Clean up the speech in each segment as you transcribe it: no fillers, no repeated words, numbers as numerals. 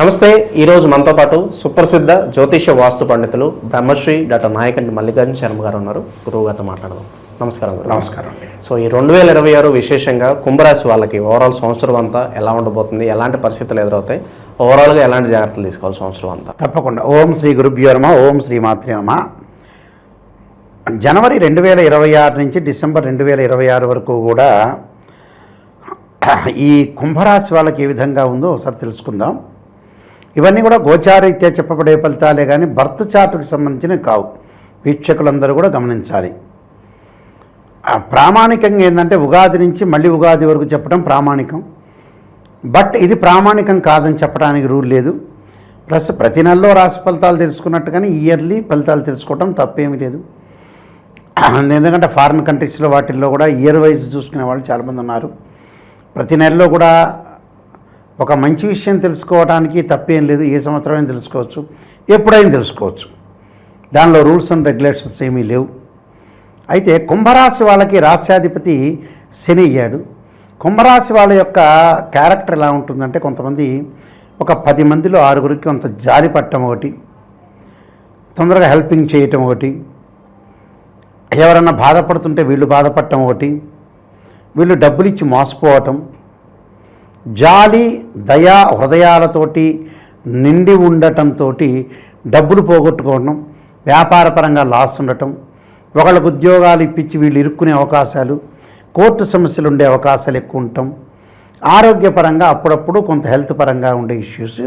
నమస్తే. ఈరోజు మనతో పాటు సుప్రసిద్ధ జ్యోతిష వాస్తు పండితులు బ్రహ్మశ్రీ డాక్టర్ నాయకంటి మల్లికార్జున శర్మ గారు ఉన్నారు. గురువు గారితో మాట్లాడదాం. నమస్కారం గురు. నమస్కారం. సో ఈ 2026 విశేషంగా కుంభరాశి వాళ్ళకి ఓవరాల్ సంవత్సరం అంతా ఎలా ఉండబోతుంది, ఎలాంటి పరిస్థితులు ఎదురవుతాయి, ఓవరాల్గా ఎలాంటి జాగ్రత్తలు తీసుకోవాలి సంవత్సరం అంతా? తప్పకుండా. ఓం శ్రీ గురుభ్యో నమః. ఓం శ్రీ మాత్రే నమః. జనవరి 2026 నుంచి డిసెంబర్ 2026 వరకు కూడా ఈ కుంభరాశి వాళ్ళకి ఏ విధంగా ఉందో ఒకసారి తెలుసుకుందాం. ఇవన్నీ కూడా గోచారీత్యా చెప్పబడే ఫలితాలే కానీ బర్త్ చార్ట్కి సంబంధించినవి కావు. వీక్షకులందరూ కూడా గమనించాలి. ప్రామాణికంగా ఏంటంటే ఉగాది నుంచి మళ్ళీ ఉగాది వరకు చెప్పడం ప్రామాణికం. బట్ ఇది ప్రామాణికం కాదని చెప్పడానికి రూల్ లేదు. ప్లస్ ప్రతి నెలలో రాశి ఫలితాలు తెలుసుకున్నట్టు కానీ ఇయర్లీ ఫలితాలు తెలుసుకోవడం తప్పేమీ లేదు. ఎందుకంటే ఫారిన్ కంట్రీస్లో వాటిల్లో కూడా ఇయర్ వైజ్ చూసుకునే వాళ్ళు చాలామంది ఉన్నారు. ప్రతి నెలలో కూడా ఒక మంచి విషయం తెలుసుకోవడానికి తప్పేం లేదు. ఏ సంవత్సరమైనా తెలుసుకోవచ్చు, ఎప్పుడైనా తెలుసుకోవచ్చు. దానిలో రూల్స్ అండ్ రెగ్యులేషన్స్ ఏమీ లేవు. అయితే కుంభరాశి వాళ్ళకి రాశ్యాధిపతి శని అయ్యాడు. కుంభరాశి వాళ్ళ యొక్క క్యారెక్టర్ ఎలా ఉంటుందంటే, కొంతమంది ఒక 10 మందిలో 6గురికి కొంత జాలి పట్టడం ఒకటి, తొందరగా హెల్పింగ్ చేయటం ఒకటి, ఎవరన్నా బాధపడుతుంటే వీళ్ళు బాధపడటం ఒకటి, వీళ్ళు డబ్బులు ఇచ్చి మోసపోవటం, జాలి దయా హృదయాలతోటి నిండి ఉండటంతో డబ్బులు పోగొట్టుకోవడం, వ్యాపారపరంగా లాస్ ఉండటం, ఒకళ్ళకు ఉద్యోగాలు ఇప్పించి వీళ్ళు ఇరుక్కునే అవకాశాలు, కోర్టు సమస్యలు ఉండే అవకాశాలు ఎక్కువ ఉండటం, ఆరోగ్యపరంగా అప్పుడప్పుడు కొంత హెల్త్ పరంగా ఉండే ఇష్యూస్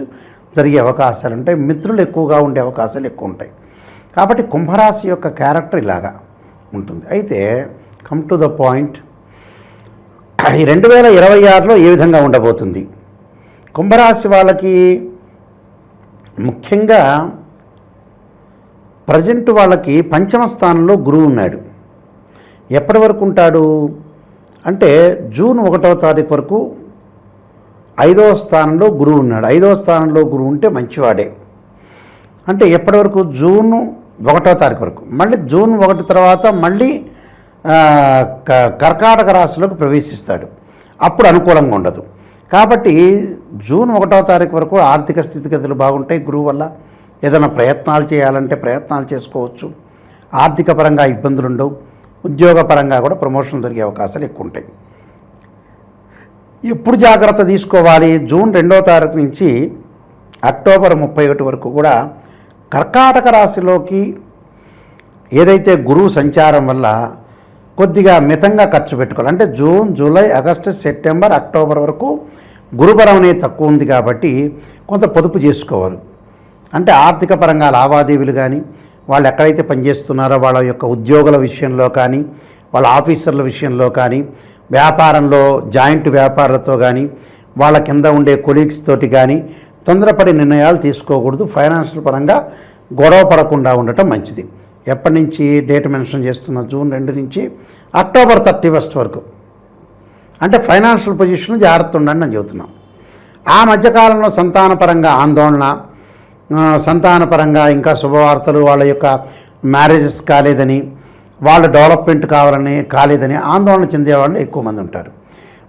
జరిగే అవకాశాలు ఉంటాయి. మిత్రులు ఎక్కువగా ఉండే అవకాశాలు ఎక్కువ ఉంటాయి. కాబట్టి కుంభరాశి యొక్క క్యారెక్టర్ ఇలాగా ఉంటుంది. అయితే కమ్ టు ద పాయింట్, ఈ 2026లో ఏ విధంగా ఉండబోతుంది? కుంభరాశి వాళ్ళకి ముఖ్యంగా ప్రజెంట్ వాళ్ళకి పంచమ స్థానంలో గురువు ఉన్నాడు. ఎప్పటి వరకు ఉంటాడు అంటే జూన్ 1వ తారీఖు వరకు 5వ స్థానంలో గురువు ఉన్నాడు. 5వ స్థానంలో గురువు ఉంటే మంచివాడే. అంటే ఎప్పటి వరకు? జూన్ 1వ తారీఖు వరకు. మళ్ళీ జూన్ 1 తర్వాత మళ్ళీ కర్కాటక రాశిలోకి ప్రవేశిస్తాడు. అప్పుడు అనుకూలంగా ఉండదు. కాబట్టి జూన్ 1వ తారీఖు వరకు ఆర్థిక స్థితిగతులు బాగుంటాయి. గురువు వల్ల ఏదైనా ప్రయత్నాలు చేయాలంటే ప్రయత్నాలు చేసుకోవచ్చు. ఆర్థిక పరంగా ఇబ్బందులు ఉండవు. ఉద్యోగపరంగా కూడా ప్రమోషన్ జరిగే అవకాశాలు ఎక్కువ ఉంటాయి. ఎప్పుడు జాగ్రత్త తీసుకోవాలి? జూన్ 2వ తారీఖు నుంచి అక్టోబర్ 31 వరకు కూడా కర్కాటక రాశిలోకి ఏదైతే గురువు సంచారం వల్ల కొద్దిగా మితంగా ఖర్చు పెట్టుకోవాలి. అంటే June, July, August, September, October వరకు గురుబలం అనేది తక్కువ ఉంది కాబట్టి కొంత పొదుపు చేసుకోవాలి. అంటే ఆర్థిక పరంగా లావాదేవీలు కానీ, వాళ్ళు ఎక్కడైతే పనిచేస్తున్నారో వాళ్ళ యొక్క ఉద్యోగుల విషయంలో కానీ, వాళ్ళ ఆఫీసర్ల విషయంలో కానీ, వ్యాపారంలో జాయింట్ వ్యాపారాలతో కానీ, వాళ్ళ కింద ఉండే కొలీగ్స్ తోటి కానీ తొందరపడి నిర్ణయాలు తీసుకోకూడదు. ఫైనాన్షియల్ పరంగా గొడవ పడకుండా ఉండటం మంచిది. ఎప్పటి నుంచి డేట్ మెన్షన్ చేస్తున్న? జూన్ 2 నుంచి అక్టోబర్ 31 వరకు. అంటే ఫైనాన్షియల్ పొజిషన్ జాగ్రత్త ఉండండి అని చెబుతున్నాం. ఆ మధ్యకాలంలో సంతానపరంగా ఆందోళన, సంతానపరంగా ఇంకా శుభవార్తలు, వాళ్ళ యొక్క మ్యారేజెస్ కాలేదని, వాళ్ళ డెవలప్మెంట్ కాలేదని ఆందోళన చెందేవాళ్ళు ఎక్కువ మంది ఉంటారు.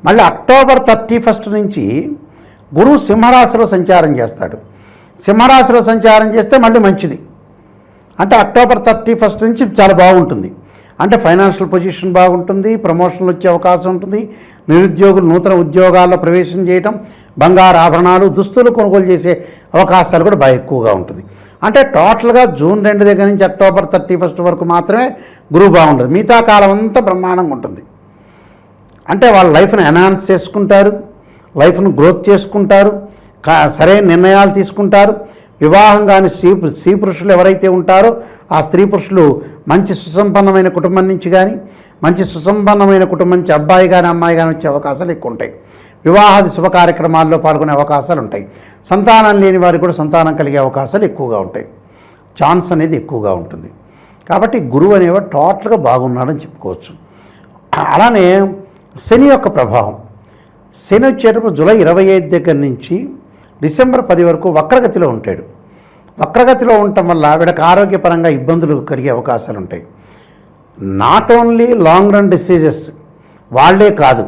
మళ్ళీ అక్టోబర్ 31 నుంచి గురువు సింహరాశిలో సంచారం చేస్తాడు. సింహరాశిలో సంచారం చేస్తే మళ్ళీ మంచిది. అంటే అక్టోబర్ 31 నుంచి చాలా బాగుంటుంది. అంటే ఫైనాన్షియల్ పొజిషన్ బాగుంటుంది, ప్రమోషన్లు వచ్చే అవకాశం ఉంటుంది, నిరుద్యోగులు నూతన ఉద్యోగాల్లో ప్రవేశం చేయటం, బంగారు ఆభరణాలు, దుస్తులు కొనుగోలు చేసే అవకాశాలు కూడా బాగా ఎక్కువగా ఉంటుంది. అంటే టోటల్గా జూన్ 2 దగ్గర నుంచి అక్టోబర్ 31 వరకు మాత్రమే గురువు బాగుంటుంది. మిగతా కాలం అంతా బ్రహ్మాండంగా ఉంటుంది. అంటే వాళ్ళ లైఫ్ను ఎన్హాన్స్ చేసుకుంటారు, లైఫ్ను గ్రోత్ చేసుకుంటారు, సరైన నిర్ణయాలు తీసుకుంటారు. వివాహం కాని స్త్రీ పురుషులు ఎవరైతే ఉంటారో ఆ స్త్రీ పురుషులు మంచి సుసంపన్నమైన కుటుంబం నుంచి కానీ, మంచి సుసంపన్నమైన కుటుంబం నుంచి అబ్బాయి కానీ అమ్మాయి కానీ వచ్చే అవకాశాలు ఎక్కువ ఉంటాయి. వివాహాది శుభ కార్యక్రమాల్లో పాల్గొనే అవకాశాలు ఉంటాయి. సంతానం లేని వారికి కూడా సంతానం కలిగే అవకాశాలు ఎక్కువగా ఉంటాయి. ఛాన్స్ అనేది ఎక్కువగా ఉంటుంది. కాబట్టి గురువు అనేవాడు టోటల్గా బాగున్నాడని చెప్పుకోవచ్చు. అలానే శని యొక్క ప్రభావం. శని వచ్చేటప్పుడు జూలై 25 దగ్గర నుంచి డిసెంబర్ 10 వరకు వక్రగతిలో ఉంటాడు. వక్రగతిలో ఉండటం వల్ల వీళ్ళకి ఆరోగ్యపరంగా ఇబ్బందులు కలిగే అవకాశాలు ఉంటాయి. Not only long run diseases వాళ్ళే కాదు,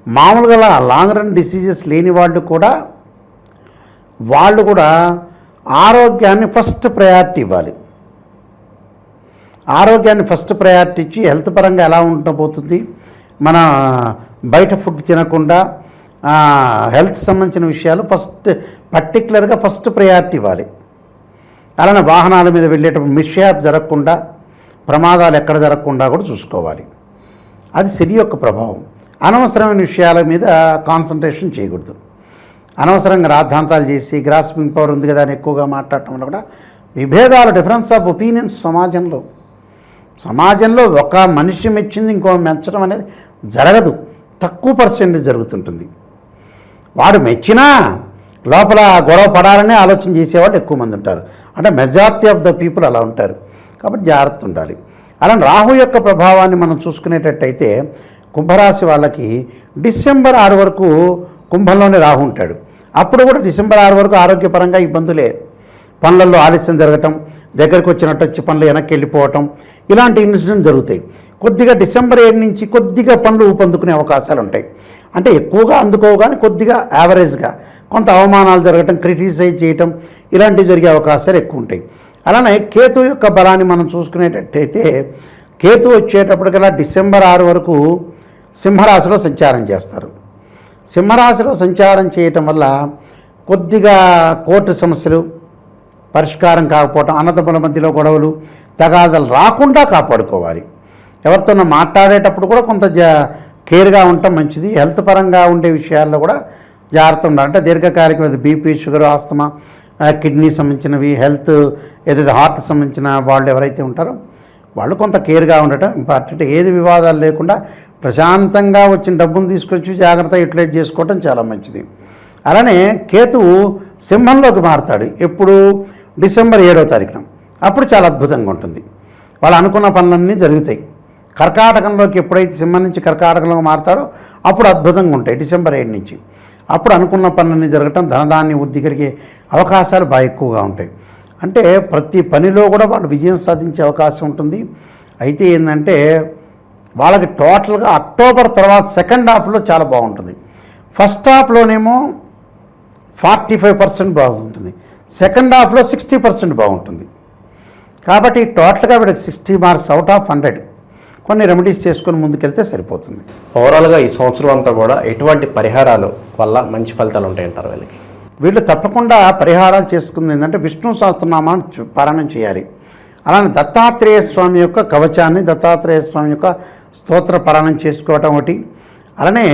మామూలుగా లాంగ్ రన్ డిసీజెస్ లేని వాళ్ళు కూడా వాళ్ళు కూడా ఆరోగ్యాన్ని ఫస్ట్ ప్రయారిటీ ఇవ్వాలి. ఆరోగ్యాన్ని ఫస్ట్ ప్రయారిటీ ఇచ్చి హెల్త్ పరంగా ఎలా ఉండబోతుంది, మన బయట ఫుడ్ తినకుండా హెల్త్ సంబంధించిన విషయాలు పర్టికులర్గా ఫస్ట్ ప్రయారిటీ ఇవ్వాలి. అలానే వాహనాల మీద వెళ్ళేటప్పుడు మిస్హ్యాప్ జరగకుండా, ప్రమాదాలు ఎక్కడ జరగకుండా కూడా చూసుకోవాలి. అది శని యొక్క ప్రభావం. అనవసరమైన విషయాల మీద కాన్సన్ట్రేషన్ చేయకూడదు. అనవసరంగా రాద్ధాంతాలు చేసి గ్రాస్పింగ్ పవర్ ఉంది కదా అని ఎక్కువగా మాట్లాడటం వల్ల కూడా విభేదాలు, డిఫరెన్స్ ఆఫ్ ఒపీనియన్స్ సమాజంలో ఒక మనిషి మెచ్చింది ఇంకో మెచ్చడం అనేది జరగదు. తక్కువ పర్సెంటేజ్ జరుగుతుంటుంది. వాడు మెచ్చినా లోపల గొడవ పడాలనే ఆలోచన చేసేవాళ్ళు ఎక్కువ మంది ఉంటారు. అంటే మెజారిటీ ఆఫ్ ద పీపుల్ అలా ఉంటారు. కాబట్టి జాగ్రత్త ఉండాలి. అలా రాహు యొక్క ప్రభావాన్ని మనం చూసుకునేటట్టయితే కుంభరాశి వాళ్ళకి డిసెంబర్ 6 వరకు కుంభంలోనే రాహు ఉంటాడు. అప్పుడు కూడా డిసెంబర్ 6 వరకు ఆరోగ్యపరంగా ఇబ్బందులే. పనులలో ఆలస్యం జరగటం, దగ్గరికి వచ్చినట్టు వచ్చి పనులు వెనక్కి వెళ్ళిపోవటం, ఇలాంటి ఇన్సిడెంట్ జరుగుతాయి. కొద్దిగా డిసెంబర్ 7 నుంచి కొద్దిగా పనులు ఊపందుకునే అవకాశాలు ఉంటాయి. అంటే ఎక్కువగా అందుకోవు కానీ కొద్దిగా యావరేజ్గా కొంత అవమానాలు జరగటం, క్రిటిసైజ్ చేయటం, ఇలాంటివి జరిగే అవకాశాలు ఎక్కువ ఉంటాయి. అలానే కేతు యొక్క బలాన్ని మనం చూసుకునేటట్టయితే కేతు వచ్చేటప్పటికల్లా డిసెంబర్ 6 వరకు సింహరాశిలో సంచారం చేస్తారు. సింహరాశిలో సంచారం చేయటం వల్ల కొద్దిగా కోర్టు సమస్యలు పరిష్కారం కాకపోవటం, అన్నదమ్ముల మధ్యలో గొడవలు, తగాదాలు రాకుండా కాపాడుకోవాలి. ఎవరితోనో మాట్లాడేటప్పుడు కూడా కొంత కేర్గా ఉండటం మంచిది. హెల్త్ పరంగా ఉండే విషయాల్లో కూడా జాగ్రత్త ఉండాలి. అంటే దీర్ఘకాలిక బీపీ, షుగర్, ఆస్తమా, కిడ్నీ సంబంధించినవి, హెల్త్ ఏదైతే హార్ట్ సంబంధించిన వాళ్ళు ఎవరైతే ఉంటారో వాళ్ళు కొంత కేర్గా ఉండటం ఇంపార్టెంట్. ఏది వివాదాలు లేకుండా ప్రశాంతంగా వచ్చిన డబ్బును తీసుకొచ్చి జాగ్రత్తగా యూటిలైజ్ చేసుకోవటం చాలా మంచిది. అలానే కేతువు సింహంలోకి మారుతాడు ఎప్పుడు, డిసెంబర్ 7వ తారీఖున. అప్పుడు చాలా అద్భుతంగా ఉంటుంది. వాళ్ళు అనుకున్న పనులన్నీ జరుగుతాయి. కర్కాటకంలోకి ఎప్పుడైతే సింహం నుంచి కర్కాటకంలోకి మారుతాడో అప్పుడు అద్భుతంగా ఉంటాయి డిసెంబర్ 7 నుంచి. అప్పుడు అనుకున్న పనులన్నీ జరగటం, ధనధాన్య వృద్ధి కలిగే అవకాశాలు బాగా ఎక్కువగా ఉంటాయి. అంటే ప్రతి పనిలో కూడా వాళ్ళు విజయం సాధించే అవకాశం ఉంటుంది. అయితే ఏంటంటే వాళ్ళకి టోటల్గా అక్టోబర్ తర్వాత సెకండ్ హాఫ్లో చాలా బాగుంటుంది. ఫస్ట్ హాఫ్లోనేమో 45% బాగుంటుంది, సెకండ్ హాఫ్లో 60% బాగుంటుంది. కాబట్టి టోటల్గా వీళ్ళకి 60 మార్క్స్ అవుట్ ఆఫ్ 100. కొన్ని రెమెడీస్ చేసుకొని ముందుకెళ్తే సరిపోతుంది. ఓవరాల్గా ఈ సంవత్సరం అంతా కూడా ఎటువంటి పరిహారాలు వల్ల మంచి ఫలితాలు ఉంటాయంటారు వీళ్ళకి? వీళ్ళు తప్పకుండా పరిహారాలు చేసుకుంది ఏంటంటే విష్ణు సహస్రనామాన్ని పారాయణం చేయాలి. అలానే దత్తాత్రేయ స్వామి యొక్క కవచాన్ని, దత్తాత్రేయ స్వామి యొక్క స్తోత్ర పారాయణం చేసుకోవటం ఒకటి. అలానే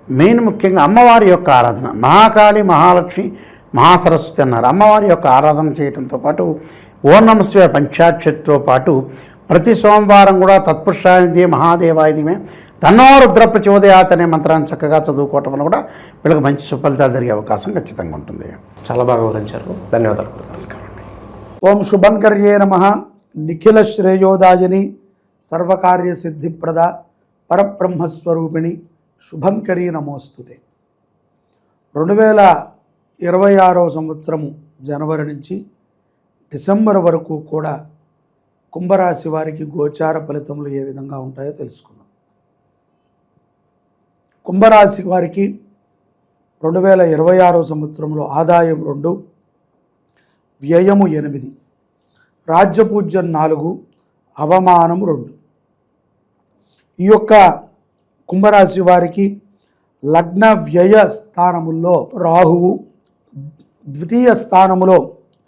మెయిన్ ముఖ్యంగా అమ్మవారి యొక్క ఆరాధన, మహాకాళి, మహాలక్ష్మి, మహాసరస్వతి అన్నారు. అమ్మవారి యొక్క ఆరాధన చేయడంతో పాటు ఓం నమః శివాయ పంచాక్షరితో పాటు ప్రతి సోమవారం కూడా తత్పురుషాయ మహాదేవాయమే తన్నో రుద్ర ప్రచోదయాత్ అనే మంత్రాన్ని చక్కగా చదువుకోవటం వల్ల కూడా వీళ్ళకి మంచి సుఫలితాలు జరిగే అవకాశం ఖచ్చితంగా ఉంటుంది. చాలా బాగా వివరించారు. ధన్యవాదాలు. నమస్కారం. ఓం శుభంకర్యే నమః. నిఖిల శ్రేయోదాయని సర్వకార్య సిద్ధిప్రద పరబ్రహ్మస్వరూపిణి శుభంకరీ నమోస్తుతే. 2026 సంవత్సరము జనవరి నుంచి డిసెంబర్ వరకు కూడా కుంభరాశి వారికి గోచార ఫలితములు ఏ విధంగా ఉంటాయో తెలుసుకుందాం. కుంభరాశి వారికి 2026 సంవత్సరంలో ఆదాయం 2, వ్యయము 8, రాజ్యపూజ్యం 4, అవమానం 2. ఈ యొక్క కుంభరాశి వారికి లగ్న వ్యయ స్థానముల్లో రాహువు, ద్వితీయ స్థానములో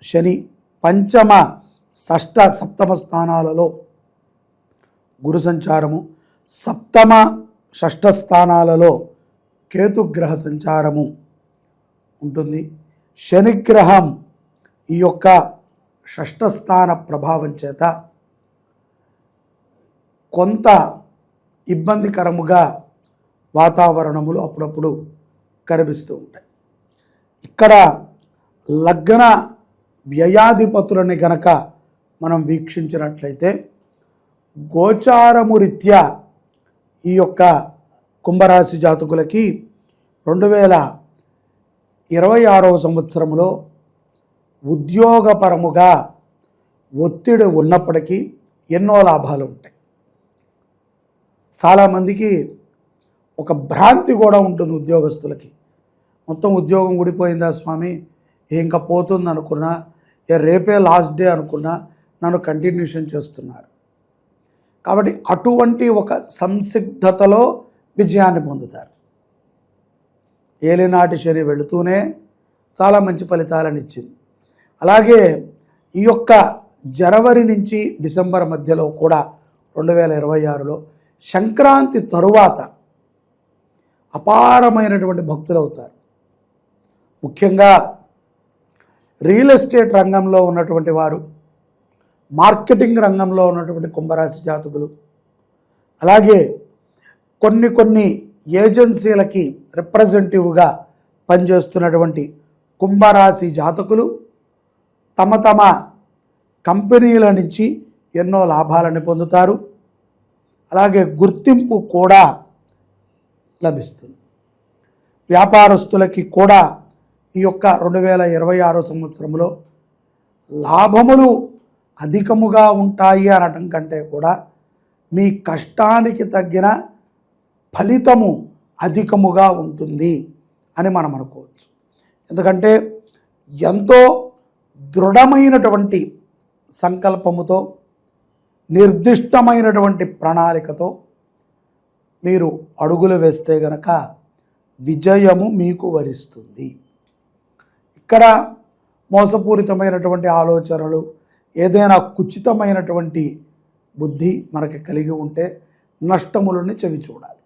శని, పంచమ, షష్ఠ, సప్తమ స్థానాలలో గురు సంచారము, సప్తమ, షష్ఠ స్థానాలలో కేతుగ్రహ సంచారము ఉంటుంది. శనిగ్రహం ఈ యొక్క షష్ఠ స్థాన ప్రభావం చేత కొంత ఇబ్బందికరముగా వాతావరణములు అప్పుడప్పుడు కనిపిస్తూ ఉంటాయి. ఇక్కడ లగ్న వ్యయాధిపతులని గనక మనం వీక్షించినట్లయితే గోచారము రీత్యా ఈ యొక్క కుంభరాశి జాతకులకి 2026 సంవత్సరంలో ఉద్యోగపరముగా ఒత్తిడి ఉన్నప్పటికీ ఎన్నో లాభాలు ఉంటాయి. చాలామందికి ఒక భ్రాంతి కూడా ఉంటుంది ఉద్యోగస్తులకి. మొత్తం ఉద్యోగం ఊడిపోయిందా స్వామి, ఇంకా పోతుంది అనుకున్నా, రేపే లాస్ట్ డే అనుకున్నా నన్ను కంటిన్యూషన్ చేస్తున్నారు. కాబట్టి అటువంటి ఒక సంసిగ్ధతలో విజయాన్ని పొందుతారు. ఏలినాటి శని వెళుతూనే చాలా మంచి ఫలితాలను ఇచ్చింది. అలాగే ఈ యొక్క జనవరి నుంచి డిసెంబర్ మధ్యలో కూడా 2026లో సంక్రాంతి తరువాత అపారమైనటువంటి భక్తులు అవుతారు. ముఖ్యంగా రియల్ ఎస్టేట్ రంగంలో ఉన్నటువంటి వారు, మార్కెటింగ్ రంగంలో ఉన్నటువంటి కుంభరాశి జాతకులు, అలాగే కొన్ని ఏజెన్సీలకి రిప్రజెంటేటివ్గా పనిచేస్తున్నటువంటి కుంభరాశి జాతకులు తమ కంపెనీల నుంచి ఎన్నో లాభాలను పొందుతారు. అలాగే గుర్తింపు కూడా లభిస్తుంది. వ్యాపారస్తులకి కూడా ఈ యొక్క 2026 సంవత్సరంలో లాభములు అధికముగా ఉంటాయి అనటం కంటే కూడా మీ కష్టానికి తగ్గిన ఫలితము అధికముగా ఉంటుంది అని మనం అనుకోవచ్చు. ఎందుకంటే ఎంతో దృఢమైనటువంటి సంకల్పముతో, నిర్దిష్టమైనటువంటి ప్రణాళికతో మీరు అడుగులు వేస్తే గనక విజయము మీకు వరిస్తుంది. ఇక్కడ మోసపూరితమైనటువంటి ఆలోచనలు, ఏదైనా కుచితమైనటువంటి బుద్ధి మనకి కలిగి ఉంటే నష్టములని చవి చూడాలి.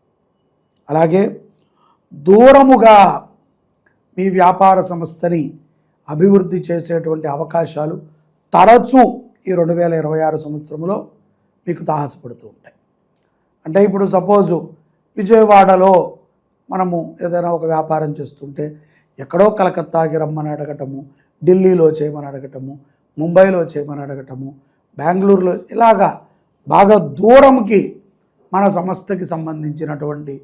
అలాగే దూరముగా మీ వ్యాపార సంస్థని అభివృద్ధి చేసేటువంటి అవకాశాలు తరచూ ఈ 2026 సంవత్సరంలో మీకు తాహసపడుతూ ఉంటాయి. అంటే ఇప్పుడు సపోజు విజయవాడలో మనము ఏదైనా ఒక వ్యాపారం చేస్తుంటే ఎక్కడో కలకత్తాకి రమ్మని అడగటము, ఢిల్లీలో చేయమని అడగటము, ముంబైలో చేయమని అడగటము, బెంగళూరులో, ఇలాగా బాగా దూరంకి మన సంస్థకి సంబంధించినటువంటి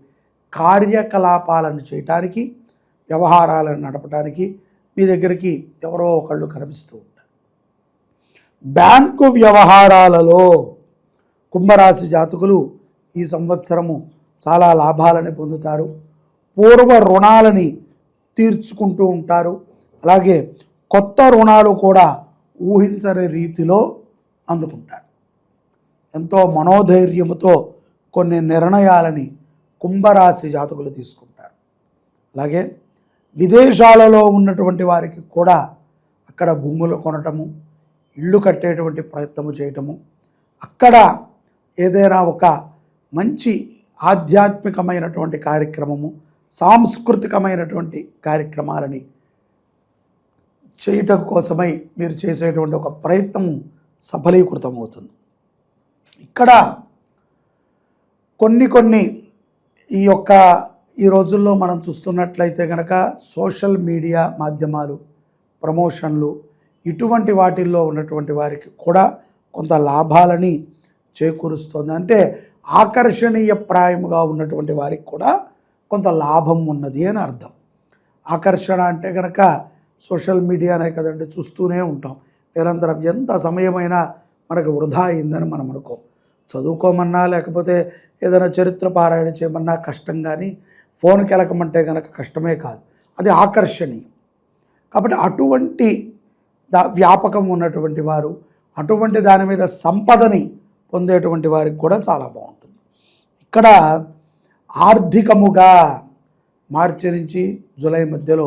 కార్యకలాపాలను చేయటానికి, వ్యవహారాలను నడపడానికి మీ దగ్గరికి ఎవరో ఒకళ్ళు కనిపిస్తూ ఉంటారు. బ్యాంకు వ్యవహారాలలో కుంభరాశి జాతకులు ఈ సంవత్సరము చాలా లాభాలని పొందుతారు. పూర్వ రుణాలని తీర్చుకుంటూ ఉంటారు. అలాగే కొత్త రుణాలు కూడా ఊహించని రీతిలో అందుకుంటారు. ఎంతో మనోధైర్యముతో కొన్ని నిర్ణయాలని కుంభరాశి జాతకులు తీసుకుంటారు. అలాగే విదేశాలలో ఉన్నటువంటి వారికి కూడా అక్కడ భూములు కొనటము, ఇళ్ళు కట్టేటువంటి ప్రయత్నము చేయటము, అక్కడ ఏదైనా ఒక మంచి ఆధ్యాత్మికమైనటువంటి కార్యక్రమము, సాంస్కృతికమైనటువంటి కార్యక్రమాలని చేయటం కోసమై మీరు చేసేటువంటి ఒక ప్రయత్నము సఫలీకృతమవుతుంది. ఇక్కడ కొన్ని ఈ రోజుల్లో మనం చూస్తున్నట్లయితే కనుక సోషల్ మీడియా మాధ్యమాలు, ప్రమోషన్లు, ఇటువంటి వాటిల్లో ఉన్నటువంటి వారికి కూడా కొంత లాభాలని చేకూరుస్తుంది. అంటే ఆకర్షణీయప్రాయముగా ఉన్నటువంటి వారికి కూడా కొంత లాభం ఉన్నది అని అర్థం. ఆకర్షణ అంటే కనుక సోషల్ మీడియానే కదండి, చూస్తూనే ఉంటాం నిరంతరం. ఎంత సమయమైనా మనకు వృధా అయిందని మనం అనుకోం. చదువుకోమన్నా, లేకపోతే ఏదైనా చరిత్ర పారాయణ చేయమన్నా కష్టం, కానీ ఫోన్కి వెళ్ళకమంటే కనుక కష్టమే కాదు, అది ఆకర్షణీయం. కాబట్టి అటువంటి వ్యాపకం ఉన్నటువంటి వారు, అటువంటి దాని మీద సంపదని పొందేటువంటి వారికి కూడా చాలా బాగుంటుంది. ఇక్కడ ఆర్థికముగా మార్చి నుంచి జూలై మధ్యలో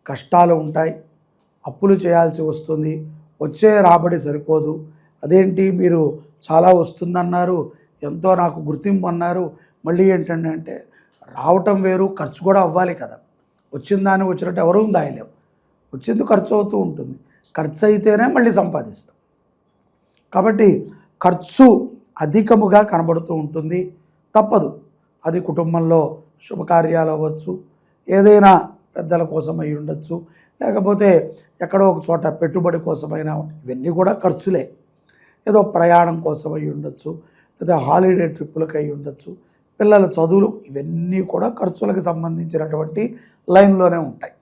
కష్టాలు ఉంటాయి, అప్పులు చేయాల్సి వస్తుంది, వచ్చే రాబడి సరిపోదు. అదేంటి మీరు చాలా వస్తుందన్నారు, ఎంతో నాకు గుర్తింపు అన్నారు, మళ్ళీ ఏంటంటే అంటే రావటం వేరు, ఖర్చు కూడా అవ్వాలి కదా. వచ్చిన దాన్ని వచ్చినట్టు ఎవరూ దాయలేము, వచ్చింది ఖర్చు అవుతూ ఉంటుంది. ఖర్చు అయితేనే మళ్ళీ సంపాదిస్తాం. కాబట్టి ఖర్చు అధికముగా కనబడుతూ ఉంటుంది, తప్పదు. అది కుటుంబంలో శుభకార్యాలు అవ్వచ్చు, ఏదైనా పెద్దల కోసం అయి ఉండొచ్చు, లేకపోతే ఎక్కడో ఒక చోట పెట్టుబడి కోసమైనా, ఇవన్నీ కూడా ఖర్చులే. ఏదో ప్రయాణం కోసం అయి ఉండొచ్చు, లేదా హాలిడే ట్రిప్పులకు అయి ఉండొచ్చు, పిల్లల చదువులు, ఇవన్నీ కూడా ఖర్చులకు సంబంధించినటువంటి లైన్లోనే ఉంటాయి.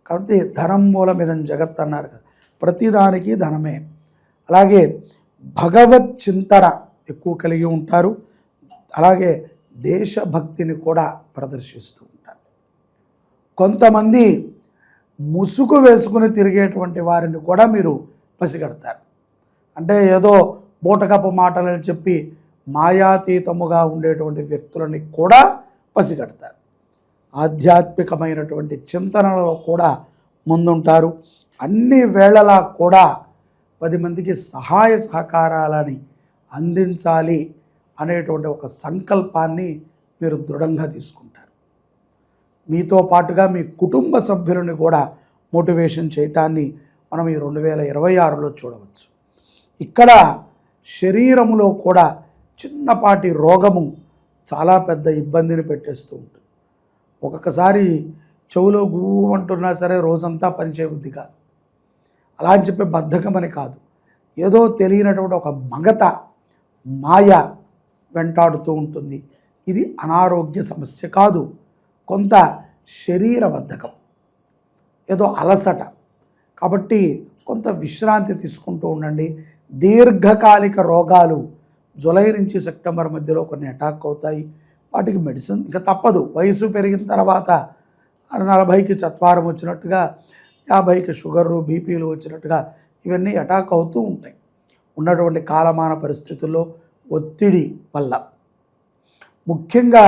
కాబట్టి ధనం మూలమిదం జగత్ అన్నారు కదా, ప్రతిదానికి ధనమే. అలాగే భగవత్ చింతన ఎక్కువ కలిగి ఉంటారు. అలాగే దేశభక్తిని కూడా ప్రదర్శిస్తూ ఉంటారు. కొంతమంది ముసుగు వేసుకుని తిరిగేటువంటి వారిని కూడా మీరు పసిగడతారు. అంటే ఏదో బూటకపు మాటలని చెప్పి మాయాతీతముగా ఉండేటువంటి వ్యక్తులని కూడా పసిగడతారు. ఆధ్యాత్మికమైనటువంటి చింతనలో కూడా ముందుంటారు. అన్ని వేళలా కూడా 10 మందికి సహాయ సహకారాలని అందించాలి అనేటువంటి ఒక సంకల్పాన్ని మీరు దృఢంగా తీసుకుంటారు. మీతో పాటుగా మీ కుటుంబ సభ్యులను కూడా మోటివేషన్ చేయటాన్ని మనం ఈ 2026లో చూడవచ్చు. ఇక్కడ శరీరములో కూడా చిన్నపాటి రోగము చాలా పెద్ద ఇబ్బందిని పెట్టేస్తూ ఉంటుంది. ఒక్కొక్కసారి చెవులో గువ్వంటున్నా సరే రోజంతా పనిచేయబుద్ధి కాదు. అలా అని చెప్పి బద్ధకమని కాదు, ఏదో తెలియనటువంటి ఒక మగత మాయ వెంటాడుతూ ఉంటుంది. ఇది అనారోగ్య సమస్య కాదు, కొంత శరీర బద్ధకం, ఏదో అలసట. కాబట్టి కొంత విశ్రాంతి తీసుకుంటూ ఉండండి. దీర్ఘకాలిక రోగాలు జూలై నుంచి సెప్టెంబర్ మధ్యలో కొన్ని అటాక్ అవుతాయి. వాటికి మెడిసిన్ ఇంకా తప్పదు. వయసు పెరిగిన తర్వాత 40కి చత్వారం వచ్చినట్టుగా 50కి షుగరు బీపీలు వచ్చినట్టుగా ఇవన్నీ అటాక్ అవుతూ ఉంటాయి. ఉన్నటువంటి కాలమాన పరిస్థితుల్లో ఒత్తిడి వల్ల ముఖ్యంగా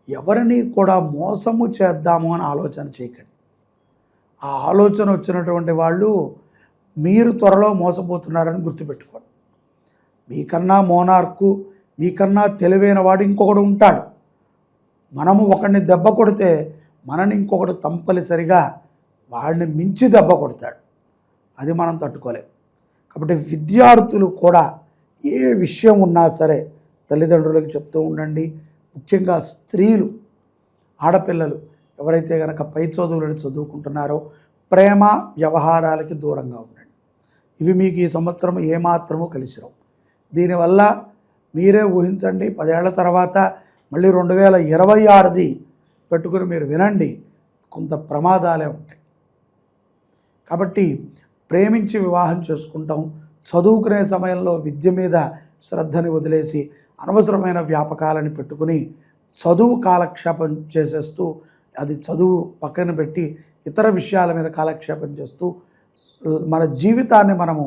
ఎవరిని కూడా మోసము చేద్దాము అని ఆలోచన చేయకండి. ఆ ఆలోచన వచ్చినటువంటి వాళ్ళు మీరు త్వరలో మోసపోతున్నారని గుర్తుపెట్టుకోండి. మీకన్నా మోనార్కు, మీకన్నా తెలివైన వాడు ఇంకొకడు ఉంటాడు. మనము ఒకడిని దెబ్బ కొడితే మనని ఇంకొకడు తప్పనిసరిగా వాడిని మించి దెబ్బ కొడతాడు. అది మనం తట్టుకోలేం. కాబట్టి విద్యార్థులు కూడా ఏ విషయం ఉన్నా సరే తల్లిదండ్రులకు చెప్తూ ఉండండి. ముఖ్యంగా స్త్రీలు, ఆడపిల్లలు ఎవరైతే కనుక పై చదువులను చదువుకుంటున్నారో ప్రేమ వ్యవహారాలకి దూరంగా ఉండండి. ఇవి మీకు ఈ సంవత్సరం ఏమాత్రమూ కలిసిరావు. దీనివల్ల మీరే ఊహించండి, 10 ఏళ్ల తర్వాత మళ్ళీ 2026ది పెట్టుకుని మీరు వినండి, కొంత ప్రమాదాలే ఉంటాయి. కాబట్టి ప్రేమించి వివాహం చేసుకుంటాం. చదువుకునే సమయంలో విద్య మీద శ్రద్ధని వదిలేసి అనవసరమైన వ్యాపకాలను పెట్టుకుని చదువు కాలక్షేపం చేసేస్తూ, అది చదువు పక్కన పెట్టి ఇతర విషయాల మీద కాలక్షేపం చేస్తూ మన జీవితాన్ని మనము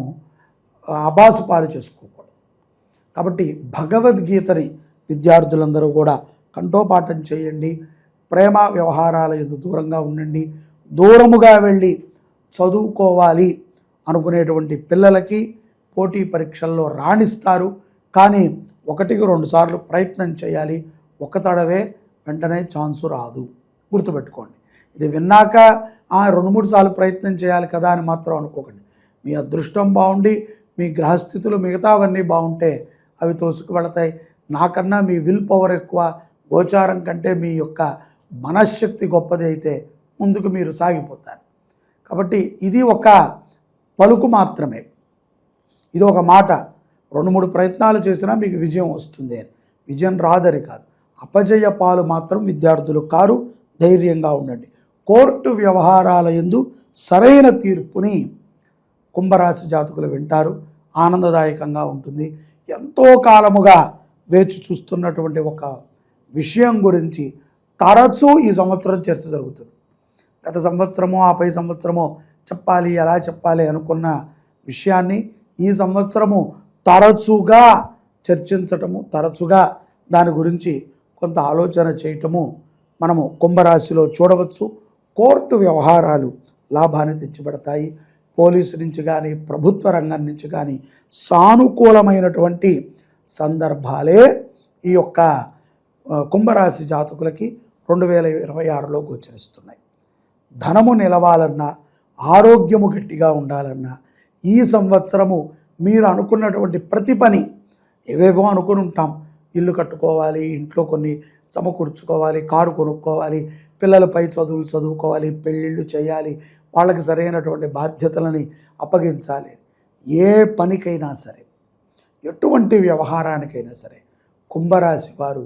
అబాసుపాలు చేసుకోకూడదు. కాబట్టి భగవద్గీతని విద్యార్థులందరూ కూడా కంఠోపాఠం చేయండి. ప్రేమ వ్యవహారాల యందు దూరంగా ఉండండి. దూరముగా వెళ్ళి చదువుకోవాలి అనుకునేటువంటి పిల్లలకి పోటీ పరీక్షల్లో రాణిస్తారు. కానీ 1-2 సార్లు ప్రయత్నం చేయాలి. ఒక తడవే వెంటనే ఛాన్సు రాదు, గుర్తుపెట్టుకోండి. ఇది విన్నాక 2-3 సార్లు ప్రయత్నం చేయాలి కదా అని మాత్రం అనుకోకండి. మీ అదృష్టం బాగుండి మీ గ్రహస్థితులు మిగతావన్నీ బాగుంటే అవి తోసుకు వెళతాయి. నాకన్నా మీ విల్ పవర్ ఎక్కువ, గోచారం కంటే మీ యొక్క మనశ్శక్తి గొప్పది అయితే ముందుకు మీరు సాగిపోతారు. కాబట్టి ఇది ఒక పలుకు మాత్రమే, ఇది ఒక మాట. 2-3 ప్రయత్నాలు చేసినా మీకు విజయం వస్తుంది అని, విజయం రాదని కాదు. అపజయ పాలు మాత్రం విద్యార్థులు కారు. ధైర్యంగా ఉండండి. కోర్టు వ్యవహారాల యందు సరైన తీర్పుని కుంభరాశి జాతకులు వింటారు. ఆనందదాయకంగా ఉంటుంది. ఎంతో కాలముగా వేచి చూస్తున్నటువంటి ఒక విషయం గురించి తరచూ ఈ సంవత్సరం చర్చ జరుగుతుంది. గత సంవత్సరమో ఆ పై సంవత్సరమో చెప్పాలి, ఎలా చెప్పాలి అనుకున్న విషయాన్ని ఈ సంవత్సరము తరచుగా చర్చించటము, తరచుగా దాని గురించి కొంత ఆలోచన చేయటము మనము కుంభరాశిలో చూడవచ్చు. కోర్టు వ్యవహారాలు లాభాన్ని తెచ్చిపెడతాయి. పోలీసు నుంచి కానీ ప్రభుత్వ రంగం నుంచి కానీ సానుకూలమైనటువంటి సందర్భాలే ఈ యొక్క కుంభరాశి జాతకులకి 2026లో గోచరిస్తున్నాయి. ధనము నిలవాలన్నా, ఆరోగ్యము గట్టిగా ఉండాలన్నా ఈ సంవత్సరము మీరు అనుకున్నటువంటి ప్రతి పని, ఏవేవో అనుకుని ఉంటాం, ఇల్లు కట్టుకోవాలి, ఇంట్లో కొన్ని సమకూర్చుకోవాలి, కారు కొనుక్కోవాలి, పిల్లలపై చదువులు చదువుకోవాలి, పెళ్ళిళ్ళు చేయాలి, వాళ్ళకి సరైనటువంటి బాధ్యతలని అప్పగించాలి. ఏ పనికైనా సరే, ఎటువంటి వ్యవహారానికైనా సరే కుంభరాశి వారు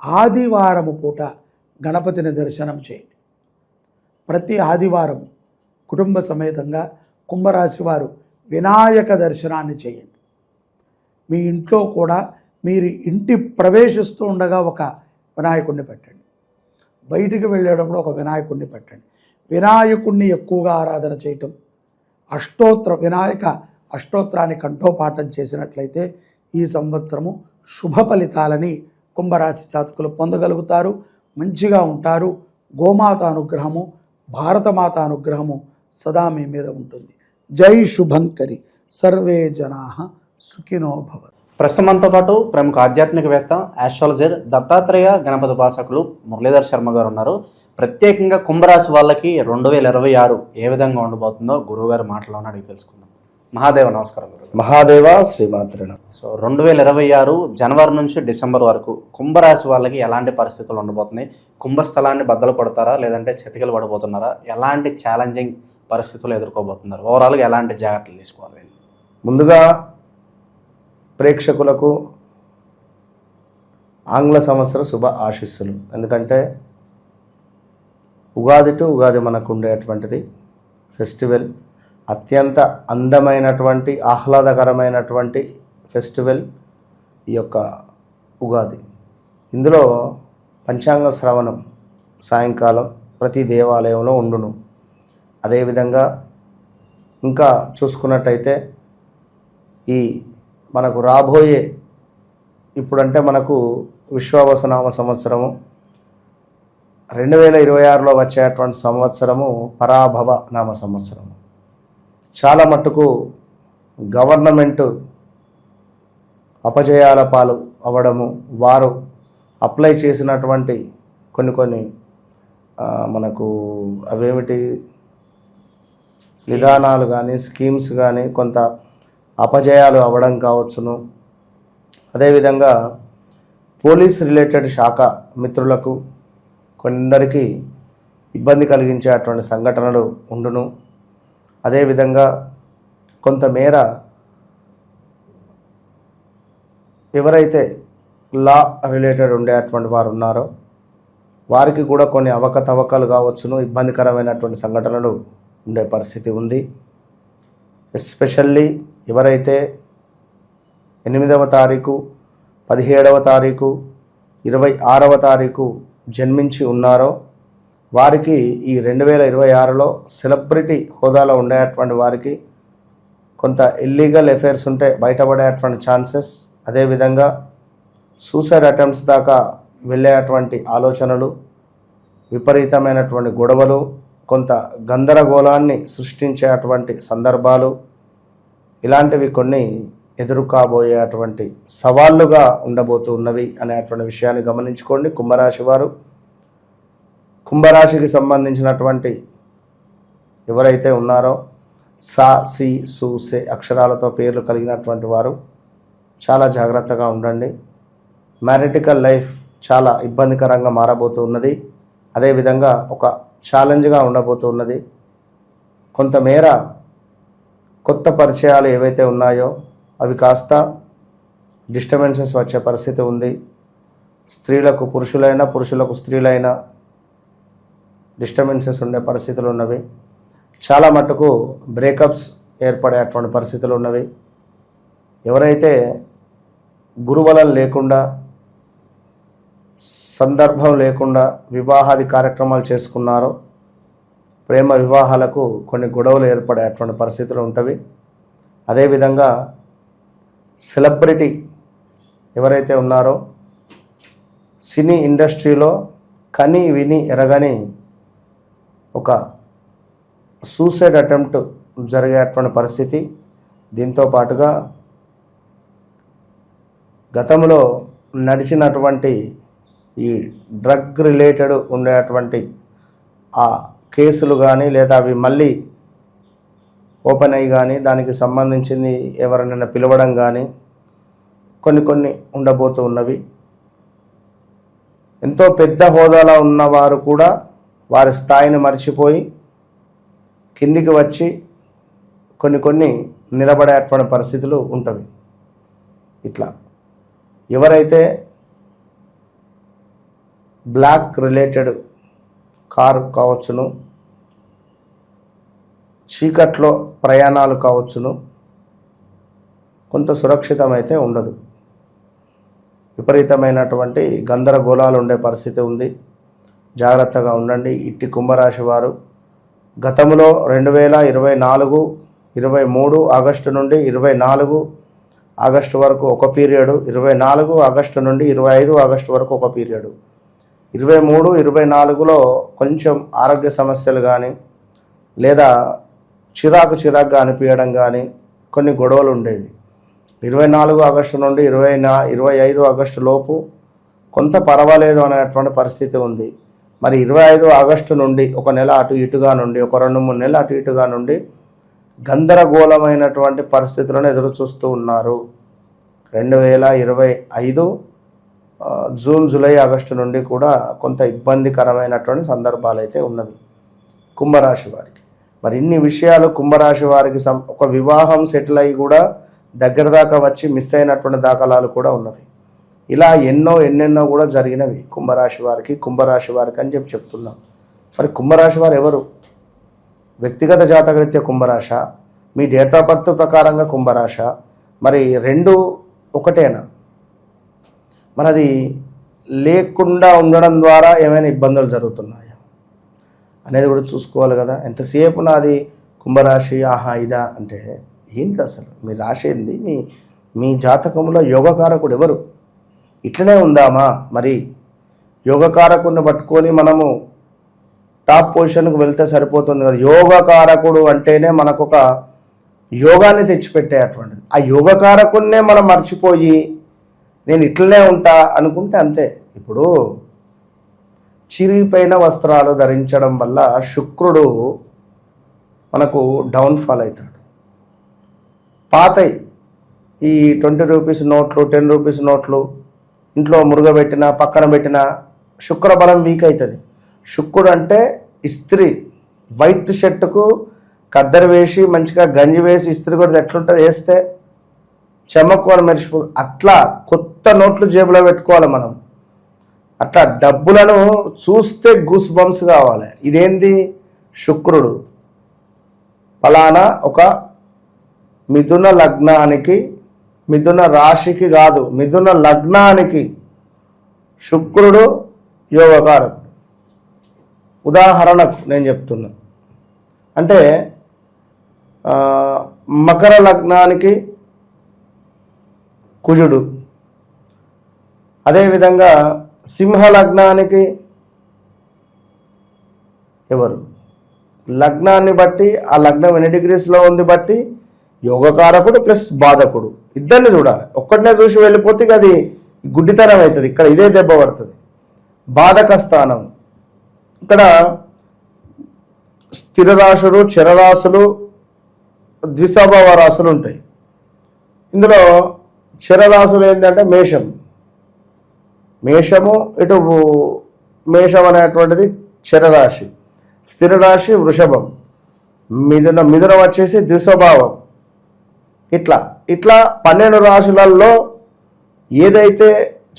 ఆదివారము పూట గణపతిని దర్శనం చేయండి. ప్రతి ఆదివారం కుటుంబ సమేతంగా కుంభరాశి వారు వినాయక దర్శనాన్ని చేయండి. మీ ఇంట్లో కూడా మీరు ఇంటి ప్రవేశిస్తూ ఉండగా ఒక వినాయకుడిని పెట్టండి. బయటికి వెళ్ళేటప్పుడు ఒక వినాయకుడిని పెట్టండి. వినాయకుడిని ఎక్కువగా ఆరాధన చేయటం, వినాయక అష్టోత్తరాన్ని కంఠోపాఠం చేసినట్లయితే ఈ సంవత్సరము శుభ ఫలితాలని కుంభరాశి జాతకులు పొందగలుగుతారు. మంచిగా ఉంటారు. గోమాత అనుగ్రహము, భారతమాత అనుగ్రహము సదా మీ మీద ఉంటుంది. జై శుభంకరి. సర్వే జనాః సుఖినో భవంతు. ప్రస్తుతం మనతో పాటు ప్రముఖ ఆధ్యాత్మికవేత్త, ఆస్ట్రాలజర్, దత్తాత్రేయ గణపతి ఉపాసకులు మురళీధర్ శర్మ గారు ఉన్నారు. ప్రత్యేకంగా కుంభరాశి వాళ్ళకి 2026 ఏ విధంగా ఉండబోతుందో గురువుగారి మాటలోనే అడిగి తెలుసుకుందాం. మహాదేవ నమస్కారం గురువు. మహాదేవ శ్రీమాత్రేణ. సో 2026 జనవరి నుంచి డిసెంబర్ వరకు కుంభరాశి వాళ్ళకి ఎలాంటి పరిస్థితులు ఉండబోతున్నాయి? కుంభస్థలాన్ని బద్దలు కొడతారా, లేదంటే చితికలు పడిపోతున్నారా? ఎలాంటి ఛాలెంజింగ్ పరిస్థితులు ఎదుర్కోబోతున్నారు? ఓవరాల్గా ఎలాంటి జాగ్రత్తలు తీసుకోవాలి? ముందుగా ప్రేక్షకులకు ఆంగ్ల సంవత్సర శుభ ఆశీస్సులు. ఎందుకంటే ఉగాది టు ఉగాది మనకు ఉండేటువంటిది ఫెస్టివల్. అత్యంత అందమైనటువంటి ఆహ్లాదకరమైనటువంటి ఫెస్టివల్ ఈ యొక్క ఉగాది. ఇందులో పంచాంగ శ్రవణం సాయంకాలం ప్రతి దేవాలయంలో ఉండును. అదేవిధంగా ఇంకా చూసుకున్నట్టయితే ఈ మనకు రాబోయే ఇప్పుడంటే మనకు విశ్వావసనామ సంవత్సరము 2026లో వచ్చేటువంటి సంవత్సరము పరాభవ నామ సంవత్సరము. చాలా మట్టుకు గవర్నమెంట్ అపజయాల పాలు అవ్వడము, వారు అప్లై చేసినటువంటి కొన్ని మనకు అవేమిటి విధానాలు కానీ స్కీమ్స్ కానీ కొంత అపజయాలు అవ్వడం కావచ్చును. అదేవిధంగా పోలీస్ రిలేటెడ్ శాఖ మిత్రులకు కొందరికి ఇబ్బంది కలిగించేటువంటి సంఘటనలు ఉండును. అదేవిధంగా కొంతమేర ఎవరైతే లా రిలేటెడ్ ఉండేటువంటి వారు ఉన్నారో వారికి కూడా కొన్ని అవకతవకలు కావచ్చును, ఇబ్బందికరమైనటువంటి సంఘటనలు ఉండే పరిస్థితి ఉంది. ఎస్పెషల్లీ ఎవరైతే 8వ తారీఖు, 17వ తారీఖు, 26వ తారీఖు జన్మించి ఉన్నారో వారికి ఈ 2026లో సెలబ్రిటీ హోదాలో ఉండేటువంటి వారికి కొంత ఇల్లీగల్ అఫైర్స్ ఉంటే బయటపడేటువంటి ఛాన్సెస్, అదేవిధంగా సూసైడ్ అటెంప్ట్స్ దాకా వెళ్ళేటువంటి ఆలోచనలు, విపరీతమైనటువంటి గొడవలు, కొంత గందరగోళాన్ని సృష్టించేటువంటి సందర్భాలు, ఇలాంటివి కొన్ని ఎదుర్కోబోయేటువంటి సవాళ్ళుగా ఉండబోతున్నవి అనేటువంటి విషయాన్ని గమనించుకోండి. కుంభరాశి వారు, కుంభరాశికి సంబంధించినటువంటి ఎవరైతే ఉన్నారో సా, సి, సు, సే అక్షరాలతో పేర్లు కలిగినటువంటి వారు చాలా జాగ్రత్తగా ఉండండి. మ్యారిటికల్ లైఫ్ చాలా ఇబ్బందికరంగా మారబోతున్నది. అదేవిధంగా ఒక ఛాలెంజ్గా ఉండబోతున్నది. కొంతమేర కొత్త పరిచయాలు ఏవైతే ఉన్నాయో అవి కాస్త డిస్టర్బెన్సెస్ వచ్చే పరిస్థితి ఉంది. స్త్రీలకు పురుషులైనా, పురుషులకు స్త్రీలైనా డిస్టర్బెన్సెస్ ఉండే పరిస్థితులు ఉన్నవి. చాలా మట్టుకు బ్రేకప్స్ ఏర్పడేటువంటి పరిస్థితులు ఉన్నవి. ఎవరైతే గురుబలం లేకుండా, సందర్భం లేకుండా వివాహాది కార్యక్రమాలు చేసుకున్నారో ప్రేమ వివాహాలకు కొన్ని గొడవలు ఏర్పడేటువంటి పరిస్థితులు ఉంటవి. అదేవిధంగా సెలబ్రిటీ ఎవరైతే ఉన్నారో సినీ ఇండస్ట్రీలో కని విని ఎరగని ఒక సూసైడ్ అటెంప్ట్ జరిగేటువంటి పరిస్థితి. దీంతో పాటుగా గతంలో నడిచినటువంటి ఈ డ్రగ్ రిలేటెడ్ ఉండేటువంటి ఆ కేసులు కానీ లేదా అవి మళ్ళీ ఓపెన్ అయ్యి కానీ దానికి సంబంధించింది ఎవరైనా పిలవడం కానీ కొన్ని ఉండబోతూ ఉన్నవి. ఎంతో పెద్ద హోదాలో ఉన్నవారు కూడా వారి స్థాయిని మర్చిపోయి కిందికి వచ్చి కొన్ని నిలబడేటువంటి పరిస్థితులు ఉంటవి. ఇట్లా ఎవరైతే బ్లాక్ రిలేటెడ్ కారు కావచ్చును, చీకట్లో ప్రయాణాలు కావచ్చును, కొంత సురక్షితమైతే ఉండదు. విపరీతమైనటువంటి గందరగోళాలు ఉండే పరిస్థితి ఉంది. జాగ్రత్తగా ఉండండి. ఇట్టి కుంభరాశి వారు గతంలో 2024, 23 ఆగస్టు నుండి 24 ఆగస్టు వరకు ఒక పీరియడ్, 24 ఆగస్టు నుండి 25 ఆగస్టు వరకు ఒక పీరియడ్, 23, 24లో కొంచెం ఆరోగ్య సమస్యలు కానీ లేదా చిరాకుగా అనిపించడం కానీ కొన్ని గొడవలు ఉండేవి. 24 ఆగస్టు నుండి 25 ఆగస్టు లోపు కొంత పర్వాలేదు అనేటువంటి పరిస్థితి ఉంది. మరి 25 ఆగస్టు నుండి ఒక నెల అటు ఇటుగా నుండి, ఒక 2-3 నెలలు అటు ఇటుగా నుండి గందరగోళమైనటువంటి పరిస్థితులను ఎదురు చూస్తూ ఉన్నారు. 2025 జూన్, జూలై, ఆగస్టు నుండి కూడా కొంత ఇబ్బందికరమైనటువంటి సందర్భాలు అయితే ఉన్నవి కుంభరాశి వారికి. మరి ఇన్ని విషయాలు కుంభరాశి వారికి ఒక వివాహం సెటిల్ అయ్యి కూడా దగ్గర దాకా వచ్చి మిస్ అయినటువంటి దాఖలాలు కూడా ఉన్నవి. ఇలా ఎన్నెన్నో కూడా జరిగినవి కుంభరాశి వారికి అని చెప్తున్నాం. మరి కుంభరాశి వారు ఎవరు? వ్యక్తిగత జాతకరీత్యా కుంభరాశ, మీ డేట్ ఆఫ్ బర్త్ ప్రకారంగా కుంభరాశ, మరి రెండు ఒకటేనా? మరి అది లేకుండా ఉండడం ద్వారా ఏమైనా ఇబ్బందులు జరుగుతున్నాయా అనేది కూడా చూసుకోవాలి కదా. ఎంతసేపు నాది కుంభరాశి, ఆహా ఇదా అంటే ఏంటి అసలు? మీ రాశి ఏంది? మీ జాతకంలో యోగకారకుడు ఎవరు? ఇట్లనే ఉందామా? మరి యోగకారకుడిని పట్టుకొని మనము టాప్ పొజిషన్కి వెళ్తే సరిపోతుంది కదా. యోగకారకుడు అంటేనే మనకొక యోగాన్ని తెచ్చిపెట్టే అటువంటిది. ఆ యోగకారకుడినే మనం మర్చిపోయి నేను ఇట్లనే ఉంటా అనుకుంటే అంతే. ఇప్పుడు చిరిగిపోయిన వస్త్రాలు ధరించడం వల్ల శుక్రుడు మనకు డౌన్ఫాల్ అవుతాడు. పాతయి ఈ 20 రూపీస్ నోట్లు, 10 రూపీస్ నోట్లు ఇంట్లో మురుగబెట్టిన పక్కన పెట్టిన శుక్ర బలం వీక్ అవుతుంది. శుక్రుడు అంటే ఇస్త్రీ, వైట్ షర్టుకు కద్దరు వేసి మంచిగా గంజి వేసి ఇస్త్రీ కొడితే ఎట్లుంటుంది, వేస్తే చెమక్కు అని మెరిసిపోతుంది. అట్లా కొత్త నోట్లు జేబులో పెట్టుకోవాలి మనం. అట్లా డబ్బులను చూస్తే గూస్ బంప్స్ కావాలి. ఇదేంది? శుక్రుడు ఫలానా ఒక మిథున లగ్నానికి, మిథున రాశికి కాదు, మిథున లగ్నానికి శుక్రుడు యోగకారకుడు. ఉదాహరణకు నేను చెప్తున్నా, అంటే మకర లగ్నానికి కుజుడు, అదేవిధంగా సింహ లగ్నానికి ఎవరు? లగ్నాన్ని బట్టి, ఆ లగ్నం ఎన్ని డిగ్రీస్లో ఉంది బట్టి యోగకారకుడు ప్లస్ బాధకుడు ఇద్దరిని చూడాలి. ఒక్కటినే చూసి వెళ్ళిపోతే అది గుడ్డితనం అవుతుంది. ఇక్కడ ఇదే దెబ్బ పడుతుంది. బాధక స్థానం, ఇక్కడ స్థిర రాశులు, చరరాశులు, ద్విస్వభావ రాశులు ఉంటాయి. ఇందులో చరరాశులు ఏంటంటే మేషము, ఇటు మేషం అనేటువంటిది చరరాశి, స్థిర రాశి వృషభం, మిథునం వచ్చేసి ద్విస్వభావం. ఇట్లా 12 రాశులలో ఏదైతే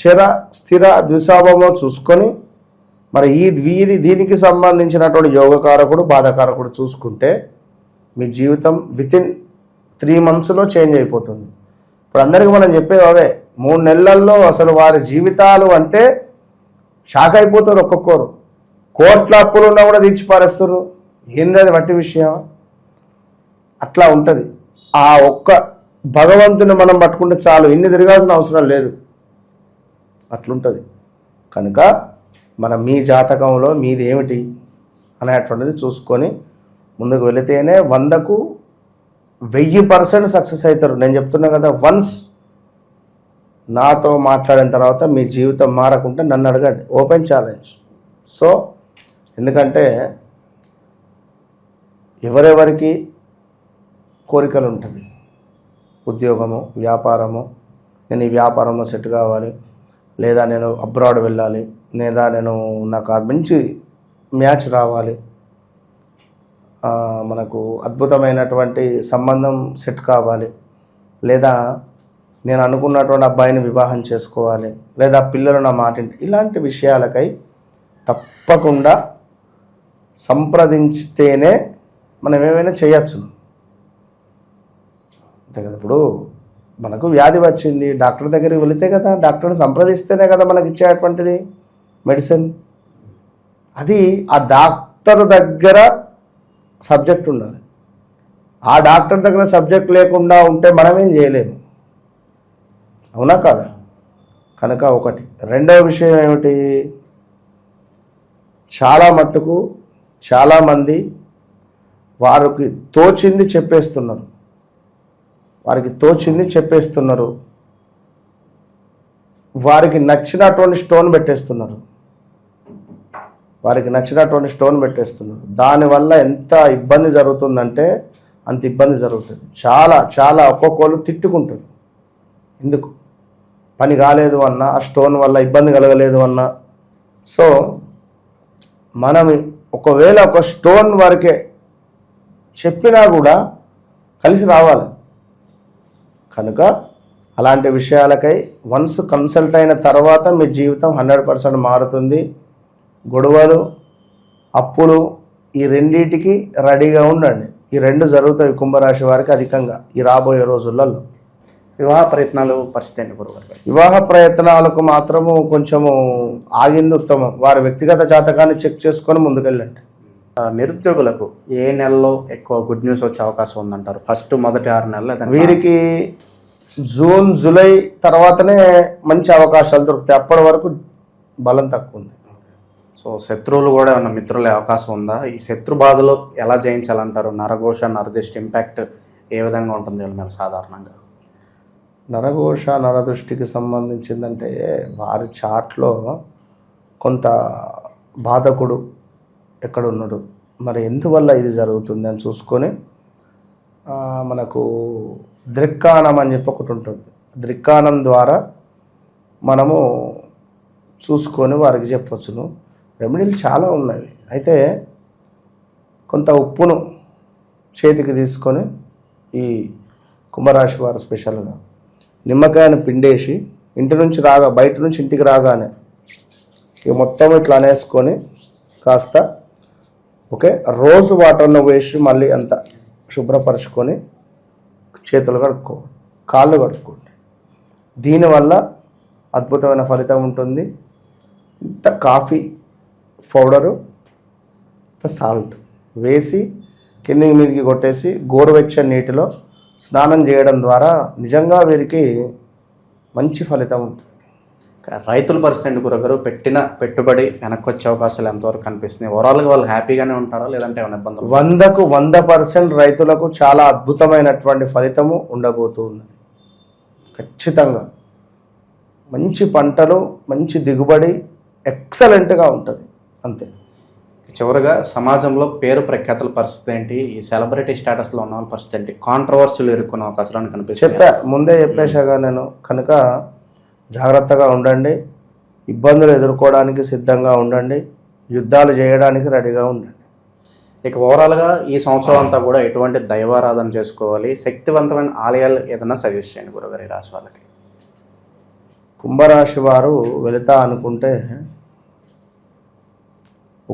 చర, స్థిర, ద్విస్వభావమో చూసుకొని మరి దీనికి సంబంధించినటువంటి యోగకారకుడు, బాధకారకుడు చూసుకుంటే మీ జీవితం వితిన్ 3 monthsలో చేంజ్ అయిపోతుంది. ఇప్పుడు అందరికీ మనం చెప్పేవి అవే. 3 నెలల్లో అసలు వారి జీవితాలు అంటే షాక్ అయిపోతారు. ఒక్కొక్కరు కోట్ల అప్పులు ఉన్నా కూడా తీర్చిపారేస్తారు. ఏంది అది వట్టి విషయం? అట్లా ఉంటుంది. ఆ ఒక్క భగవంతుని మనం పట్టుకుంటే చాలు, ఇన్ని తిరగాల్సిన అవసరం లేదు. అట్లుంటుంది. కనుక మనం మీ జాతకంలో మీది ఏమిటి అనేటువంటిది చూసుకొని ముందుకు వెళితేనే 100కు 1000% సక్సెస్ అవుతారు. నేను చెప్తున్నా కదా, వన్స్ నాతో మాట్లాడిన తర్వాత మీ జీవితం మారకుంటే నన్ను అడగండి, ఓపెన్ ఛాలెంజ్. సో ఎందుకంటే ఎవరెవరికి కోరికలు ఉంటుంది, ఉద్యోగము, వ్యాపారము, నేను ఈ వ్యాపారంలో సెట్ కావాలి, లేదా నేను అబ్రాడ్ వెళ్ళాలి, లేదా నాకు మంచి మ్యాచ్ రావాలి, మనకు అద్భుతమైనటువంటి సంబంధం సెట్ కావాలి, లేదా నేను అనుకున్నటువంటి అబ్బాయిని వివాహం చేసుకోవాలి, లేదా పిల్లలు నా మాట వింటే, ఇలాంటి విషయాలకై తప్పకుండా సంప్రదించితేనే మనం ఏమైనా చేయొచ్చు. అంతే కదా. ఇప్పుడు మనకు వ్యాధి వచ్చింది, డాక్టర్ దగ్గరికి వెళితే కదా, డాక్టర్ని సంప్రదిస్తేనే కదా మనకి ఇచ్చేటువంటిది మెడిసిన్. అది ఆ డాక్టర్ దగ్గర సబ్జెక్ట్ ఉండాలి. ఆ డాక్టర్ దగ్గర సబ్జెక్ట్ లేకుండా ఉంటే మనమేం చేయలేము, అవునా కాదా? కనుక ఒకటి. రెండవ విషయం ఏమిటి, చాలా మట్టుకు చాలామంది వారికి తోచింది చెప్పేస్తున్నారు, వారికి నచ్చినటువంటి స్టోన్ పెట్టేస్తున్నారు. దానివల్ల ఎంత ఇబ్బంది జరుగుతుందంటే అంత ఇబ్బంది జరుగుతుంది. చాలా చాలా ఒక్కొక్కరు తిట్టుకుంటారు. ఎందుకు? పని కాలేదు అన్నా, ఆ స్టోన్ వల్ల ఇబ్బంది కలగలేదు అన్నా. సో మనం ఒకవేళ ఒక స్టోన్ వరకే చెప్పినా కూడా కలిసి రావాలి. కనుక అలాంటి విషయాలకై వన్స్ కన్సల్ట్ అయిన తర్వాత మీ జీవితం 100% మారుతుంది. గొడవలు, అప్పులు ఈ రెండింటికి రెడీగా ఉండండి. ఈ రెండు జరుగుతాయి కుంభరాశి వారికి అధికంగా ఈ రాబోయే రోజులలో. వివాహ ప్రయత్నాలు పరిస్థితి ఏంటి గురుగారు? వివాహ ప్రయత్నాలకు మాత్రము కొంచెము ఆగింది ఉత్తమం. వారి వ్యక్తిగత జాతకాన్ని చెక్ చేసుకొని ముందుకెళ్ళండి. నిరుద్యోగులకు ఏ నెలలో ఎక్కువ గుడ్ న్యూస్ వచ్చే అవకాశం ఉందంటారు? ఫస్ట్ మొదటి 6 నెలలు వీరికి జూన్, జూలై తర్వాతనే మంచి అవకాశాలు దొరుకుతాయి. అప్పటి వరకు బలం తక్కువ ఉంది. సో శత్రువులు కూడా ఏమన్నా మిత్రులే అవకాశం ఉందా? ఈ శత్రు బాధలో ఎలా జయించాలంటారు? నరఘోష, నరదృష్టి ఇంపాక్ట్ ఏ విధంగా ఉంటుంది వీళ్ళ మీద సాధారణంగా? నరఘోష, నరదృష్టికి సంబంధించిందంటే వారి చాట్లో కొంత బాధకుడు ఎక్కడున్నాడు, మరి ఎందువల్ల ఇది జరుగుతుంది అని చూసుకొని మనకు దృక్కానం అని చెప్పి ఒకటి ఉంటుంది. దృక్కానం ద్వారా మనము చూసుకొని వారికి చెప్పవచ్చును. రెమెడీలు చాలా ఉన్నాయి. అయితే కొంత ఉప్పును చేతికి తీసుకొని ఈ కుంభరాశి వారు స్పెషల్గా నిమ్మకాయను పిండేసి బయట నుంచి ఇంటికి రాగానే ఇక మొత్తం ఇట్లా అనేసుకొని కాస్త రోజు వాటర్ను వేసి మళ్ళీ అంత శుభ్రపరచుకొని చేతులు కడుక్కోండి, కాళ్ళు కడుక్కోండి. దీనివల్ల అద్భుతమైన ఫలితం ఉంటుంది. ఇంత కాఫీ పౌడరు, సాల్ట్ వేసి కిందికి మీదికి కొట్టేసి గోరువెచ్చని నీటిలో స్నానం చేయడం ద్వారా నిజంగా వీరికి మంచి ఫలితం ఉంటుంది. రైతుల పరిస్థితి గురుగారు, పెట్టిన పెట్టుబడి వెనక్కి వచ్చే అవకాశాలు ఎంతవరకు కనిపిస్తున్నాయి? ఓవరాల్గా వాళ్ళు హ్యాపీగానే ఉంటారా లేదంటే ఏమైనా ఇబ్బందులు? 100కు 100% రైతులకు చాలా అద్భుతమైనటువంటి ఫలితము ఉండబోతూ ఉన్నది. ఖచ్చితంగా మంచి పంటలు, మంచి దిగుబడి ఎక్సలెంట్గా ఉంటుంది. అంతే. చివరిగా సమాజంలో పేరు ప్రఖ్యాతుల పరిస్థితి ఏంటి? ఈ సెలబ్రిటీ స్టేటస్లో ఉన్న వాళ్ళ పరిస్థితి ఏంటి? కాంట్రవర్సీలు ఎదుర్కొనే అవకాశాలను కనిపిస్తుంది. ముందే చెప్పేశాగా నేను. కనుక జాగ్రత్తగా ఉండండి, ఇబ్బందులు ఎదుర్కోవడానికి సిద్ధంగా ఉండండి, యుద్ధాలు చేయడానికి రెడీగా ఉండండి. ఇక ఓవరాల్గా ఈ సంవత్సరం అంతా కూడా ఎటువంటి దైవారాధన చేసుకోవాలి, శక్తివంతమైన ఆలయాలు ఏదైనా సజెస్ట్ చేయండి గురుగారు ఈ రాశి వాళ్ళకి? కుంభరాశి వారు వెళుతా అనుకుంటే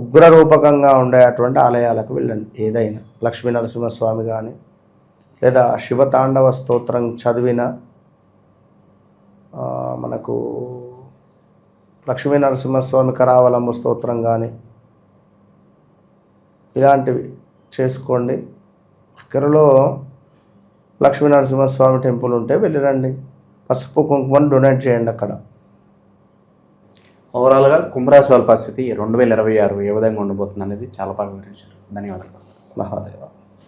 ఉగ్రరూపకంగా ఉండేటువంటి ఆలయాలకు వెళ్ళండి. ఏదైనా లక్ష్మీ నరసింహస్వామి కానీ లేదా శివతాండవ స్తోత్రం చదివిన మనకు లక్ష్మీ నరసింహస్వామి కరావలంబ స్తోత్రం కానీ ఇలాంటివి చేసుకోండి. దగ్గరలో లక్ష్మీ నరసింహస్వామి టెంపుల్ ఉంటే వెళ్ళిరండి. పసుపు కుంకుమను డొనేట్ చేయండి అక్కడ. ఓవరాల్గా కుంభరాశి వాళ్ళ పరిస్థితి 2026 ఏ విధంగా ఉండబోతుంది అనేది చాలా బాగా వివరించారు. ధన్యవాదాలు. మహాదేవ.